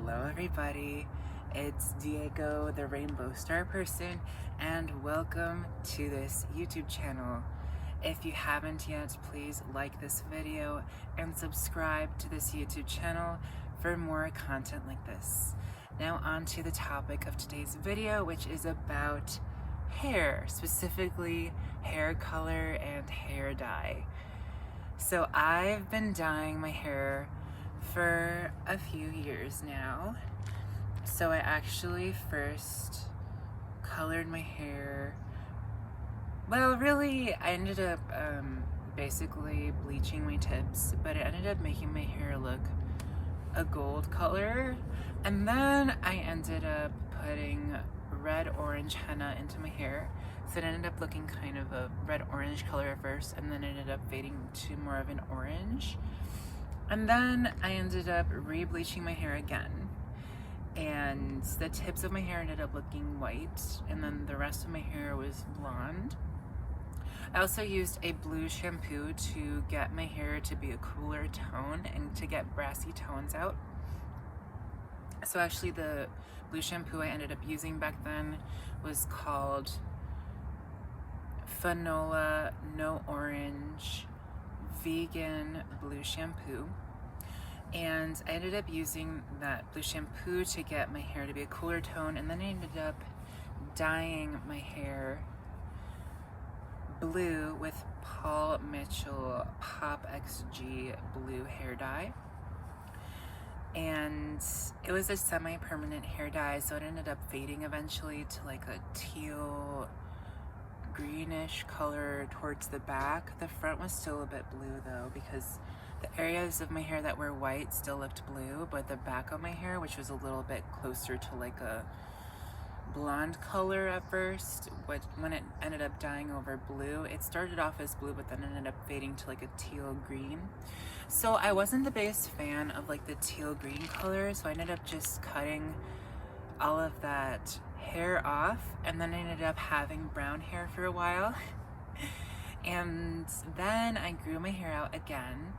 Hello everybody, it's Diego, the Rainbow Star Person, and welcome to this YouTube channel. If you haven't yet, please like this video and subscribe to this YouTube channel for more content like this. Now on to the topic of today's video, which is about hair, specifically hair color and hair dye. So I've been dyeing my hair for a few years now. So I actually first colored my hair, well really I ended up basically bleaching my tips, but it ended up making my hair look a gold color, and then I ended up putting red orange henna into my hair, so it ended up looking kind of a red orange color at first, and then ended up fading to more of an orange. And then I ended up re-bleaching my hair again, and the tips of my hair ended up looking white, and then the rest of my hair was blonde. I also used a blue shampoo to get my hair to be a cooler tone and to get brassy tones out. So actually the blue shampoo I ended up using back then was called Fanola No Orange Vegan Blue Shampoo, and I ended up using that blue shampoo to get my hair to be a cooler tone, and then I ended up dyeing my hair blue with Paul Mitchell Pop XG blue hair dye, and it was a semi-permanent hair dye, so it ended up fading eventually to like a teal greenish color towards the back. The front was still a bit blue though, because the areas of my hair that were white still looked blue, but the back of my hair, which was a little bit closer to like a blonde color at first, when it ended up dyeing over blue, it started off as blue but then ended up fading to like a teal green. So I wasn't the biggest fan of like the teal green color, so I ended up just cutting all of that hair off, and then I ended up having brown hair for a while. And then I grew my hair out again,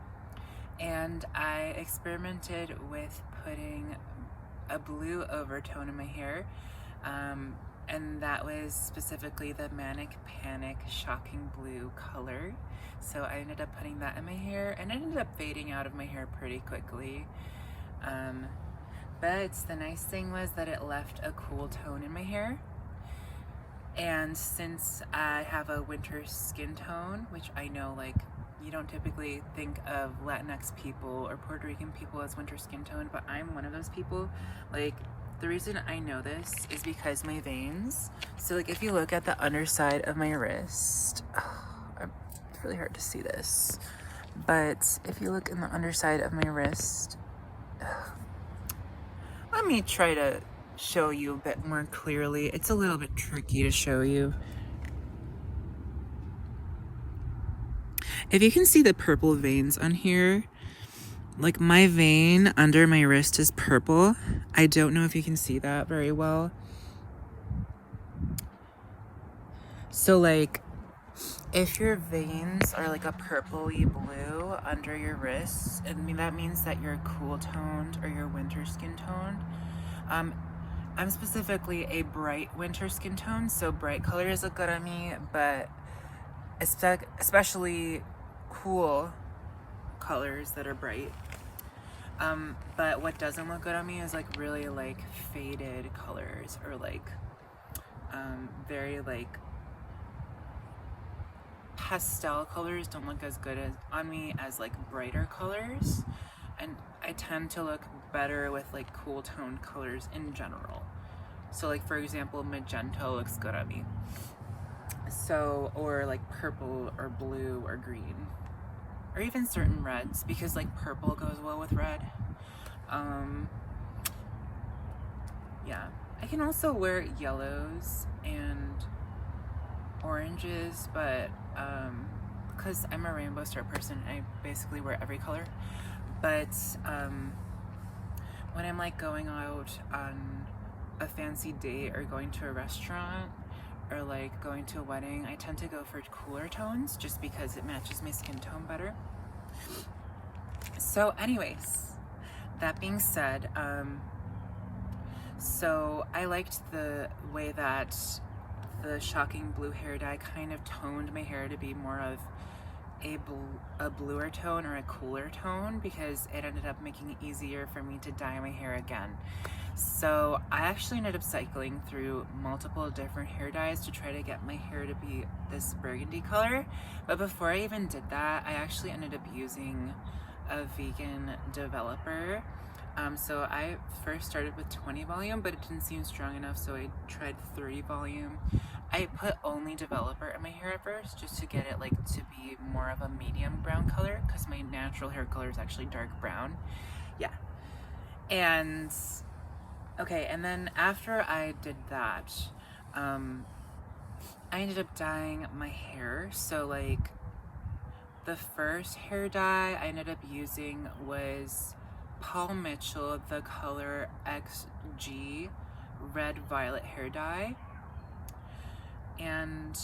and I experimented with putting a blue overtone in my hair, and that was specifically the Manic Panic Shocking Blue color. So I ended up putting that in my hair, and it ended up fading out of my hair pretty quickly. But the nice thing was that it left a cool tone in my hair. And since I have a winter skin tone, which I know like you don't typically think of Latinx people or Puerto Rican people as winter skin tone, but I'm one of those people. Like, the reason I know this is because my veins. So like if you look at the underside of my wrist, it's really hard to see this, but if you look in the underside of my wrist, let me try to show you a bit more clearly. It's a little bit tricky to show you. If you can see the purple veins on here, like my vein under my wrist is purple. I don't know if you can see that very well. So like if your veins are like a purpley blue under your wrists, I mean that means that you're cool toned or you're winter skin toned. I'm specifically a bright winter skin tone, so bright colors look good on me, but especially cool colors that are bright. But what doesn't look good on me is like really like faded colors, or like very like pastel colors don't look as good on me as like brighter colors, and I tend to look better with like cool toned colors in general. So like for example, magenta looks good on me, so, or like purple or blue or green, or even certain reds, because like purple goes well with red. Yeah, I can also wear yellows and oranges, but because I'm a Rainbow Star person, I basically wear every color. But when I'm like going out on a fancy date or going to a restaurant or like going to a wedding, I tend to go for cooler tones just because it matches my skin tone better. So anyways, that being said, So I liked the way that the shocking blue hair dye kind of toned my hair to be more of a bluer tone or a cooler tone, because it ended up making it easier for me to dye my hair again. So I actually ended up cycling through multiple different hair dyes to try to get my hair to be this burgundy color. But before I even did that, I actually ended up using a vegan developer. So I first started with 20 volume, but it didn't seem strong enough, so I tried 30 volume. I put only developer in my hair at first just to get it like to be more of a medium brown color, because my natural hair color is actually dark brown. Yeah. And okay, and then after I did that, I ended up dyeing my hair. So like the first hair dye I ended up using was Paul Mitchell, the color XG red violet hair dye. And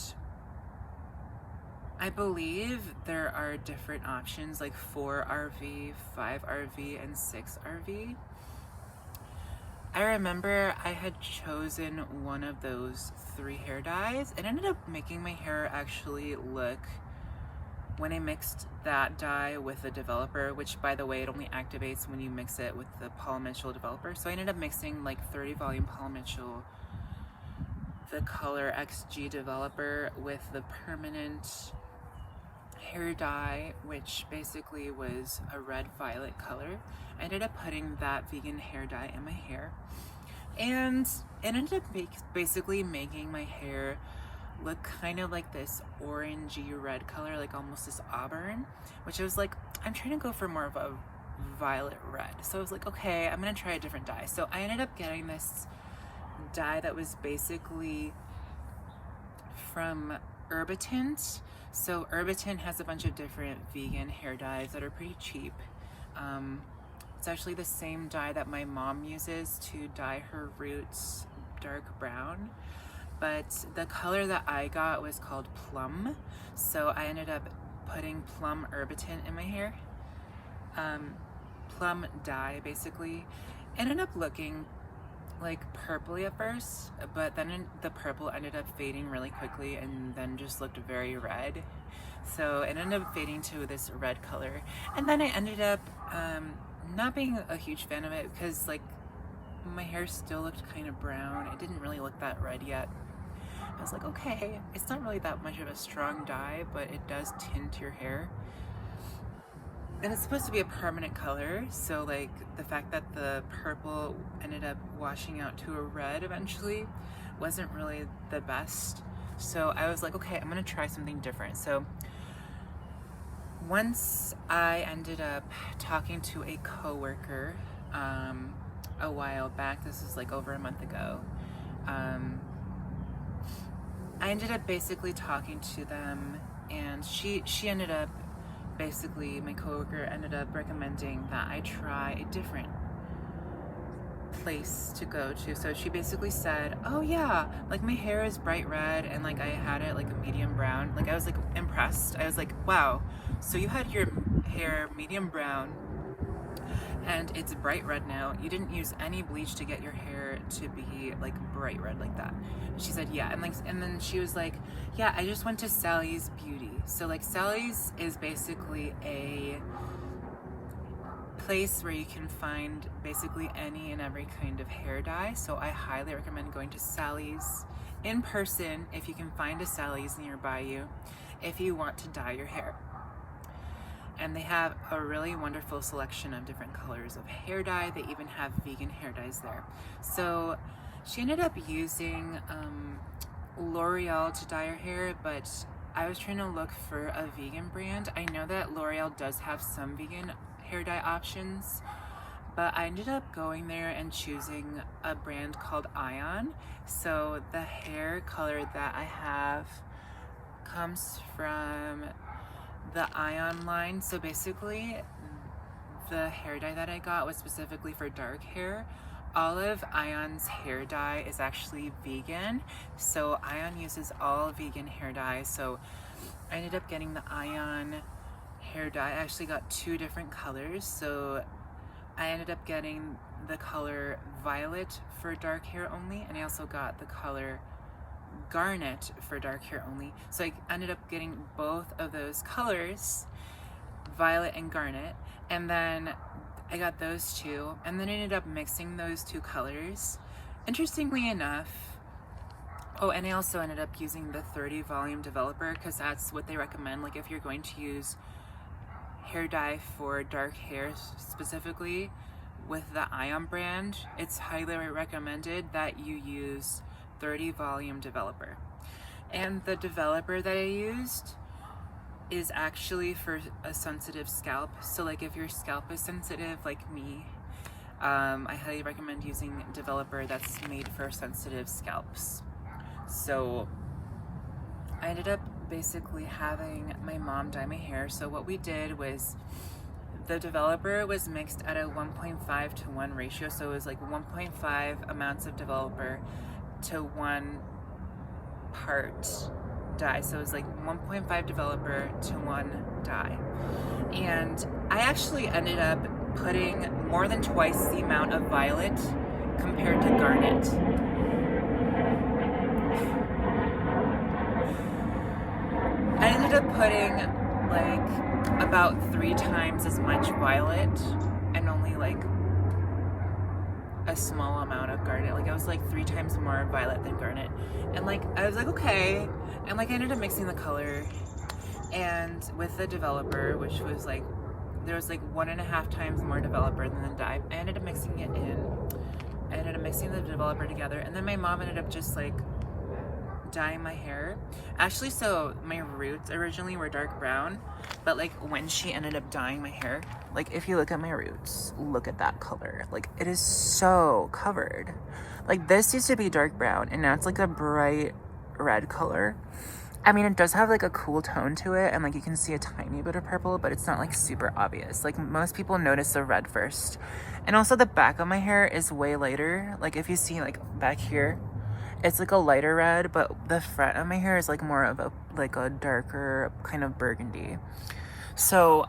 I believe there are different options like 4RV, 5RV, and 6RV. I remember I had chosen one of those 3 hair dyes. It ended up making my hair actually look, when I mixed that dye with the developer, which by the way, it only activates when you mix it with the Paul Mitchell developer. So I ended up mixing like 30 volume Paul Mitchell, the color XG developer, with the permanent hair dye, which basically was a red violet color. I ended up putting that vegan hair dye in my hair, and it ended up basically making my hair look kind of like this orangey red color, like almost this auburn, which I was like, I'm trying to go for more of a violet red. So I was like, okay, I'm gonna try a different dye. So I ended up getting this dye that was basically from Herbitint. So Herbitint has a bunch of different vegan hair dyes that are pretty cheap. It's actually the same dye that my mom uses to dye her roots dark brown, but the color that I got was called Plum. So I ended up putting Plum Herbitint in my hair. Plum dye basically. It ended up looking like purpley at first, but then the purple ended up fading really quickly and then just looked very red. So it ended up fading to this red color, and then I ended up not being a huge fan of it, because like my hair still looked kind of brown. It didn't really look that red yet. I was like, okay, it's not really that much of a strong dye, but it does tint your hair. And it's supposed to be a permanent color, so like the fact that the purple ended up washing out to a red eventually wasn't really the best. So I was like, okay, I'm gonna try something different. So once I ended up talking to a coworker a while back, this was like over a month ago, I ended up basically talking to them, and she ended up basically, my coworker ended up recommending that I try a different place to go to. So she basically said, oh yeah, like my hair is bright red and like I had it like a medium brown. Like I was like impressed. I was like, wow, so you had your hair medium brown and it's bright red now. You didn't use any bleach to get your hair to be like bright red like that. She said, yeah. And then she was like, yeah, I just went to Sally's Beauty. So like Sally's is basically a place where you can find basically any and every kind of hair dye. So I highly recommend going to Sally's in person if you can find a Sally's nearby you, if you want to dye your hair. And they have a really wonderful selection of different colors of hair dye. They even have vegan hair dyes there. So she ended up using L'Oreal to dye her hair, but I was trying to look for a vegan brand. I know that L'Oreal does have some vegan hair dye options, but I ended up going there and choosing a brand called Ion. So the hair color that I have comes from the Ion line. So basically the hair dye that I got was specifically for dark hair. All of Ion's hair dye is actually vegan, so Ion uses all vegan hair dye. So I ended up getting the Ion hair dye. I actually got 2 different colors, so I ended up getting the color Violet for dark hair only, and I also got the color Garnet for dark hair only. So I ended up getting both of those colors, Violet and Garnet, and then I got those two, and then I ended up mixing those two colors. Interestingly enough, oh, and I also ended up using the 30 volume developer because that's what they recommend. Like if you're going to use hair dye for dark hair specifically with the Ion brand, it's highly recommended that you use 30 volume developer. And the developer that I used is actually for a sensitive scalp. So like if your scalp is sensitive like me, I highly recommend using a developer that's made for sensitive scalps. So I ended up basically having my mom dye my hair. So what we did was the developer was mixed at a 1.5 to 1 ratio. So it was like 1.5 amounts of developer to 1 part dye. So it was like 1.5 developer to 1 dye. And I actually ended up putting more than twice the amount of Violet compared to Garnet. I ended up putting like about 3 times as much Violet and only like a small amount of Garnet. Like I was like 3 times more Violet than Garnet. And like I was like, okay. And like I ended up mixing the color and with the developer, which was like, there was like 1.5 times more developer than the dye. I ended up mixing it in. I ended up mixing the developer together, and then my mom ended up just like dyeing my hair. Actually, so my roots originally were dark brown, but like when she ended up dyeing my hair, like if you look at my roots, look at that color. Like it is so covered. Like this used to be dark brown and now it's like a bright red color. I mean, it does have like a cool tone to it, and like you can see a tiny bit of purple, but it's not like super obvious. Like most people notice the red first. And also the back of my hair is way lighter. Like if you see like back here, it's like a lighter red, but the front of my hair is like more of a like a darker kind of burgundy. So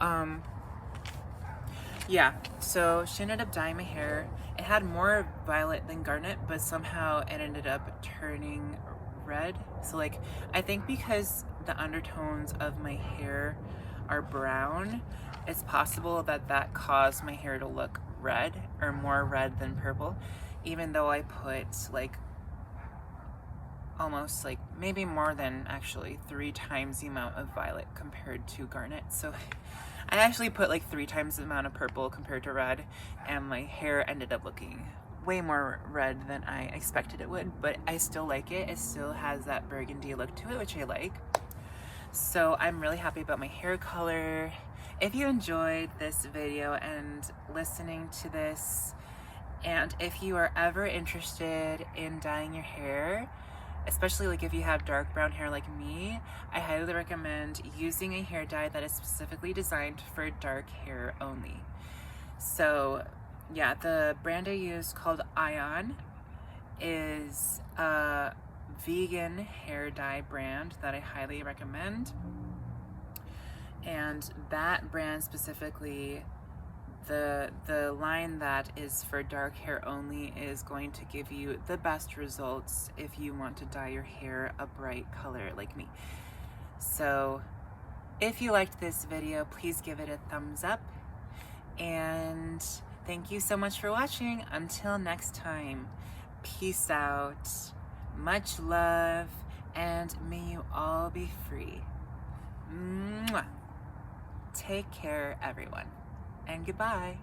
yeah, so she ended up dyeing my hair. It had more Violet than Garnet, but somehow it ended up turning red. So like I think because the undertones of my hair are brown, it's possible that that caused my hair to look red or more red than purple, even though I put like almost like maybe more than actually 3 times the amount of Violet compared to Garnet. So I actually put like 3 times the amount of purple compared to red, and my hair ended up looking way more red than I expected it would, but I still like it. It still has that burgundy look to it, which I like. So I'm really happy about my hair color. If you enjoyed this video and listening to this, and if you are ever interested in dyeing your hair, especially like if you have dark brown hair like me, I highly recommend using a hair dye that is specifically designed for dark hair only. So yeah, the brand I use called Ion is a vegan hair dye brand that I highly recommend. And that brand specifically, the line that is for dark hair only is going to give you the best results if you want to dye your hair a bright color like me. So if you liked this video, please give it a thumbs up, and thank you so much for watching. Until next time, peace out, much love, and may you all be free. Mwah. Take care, everyone, and goodbye.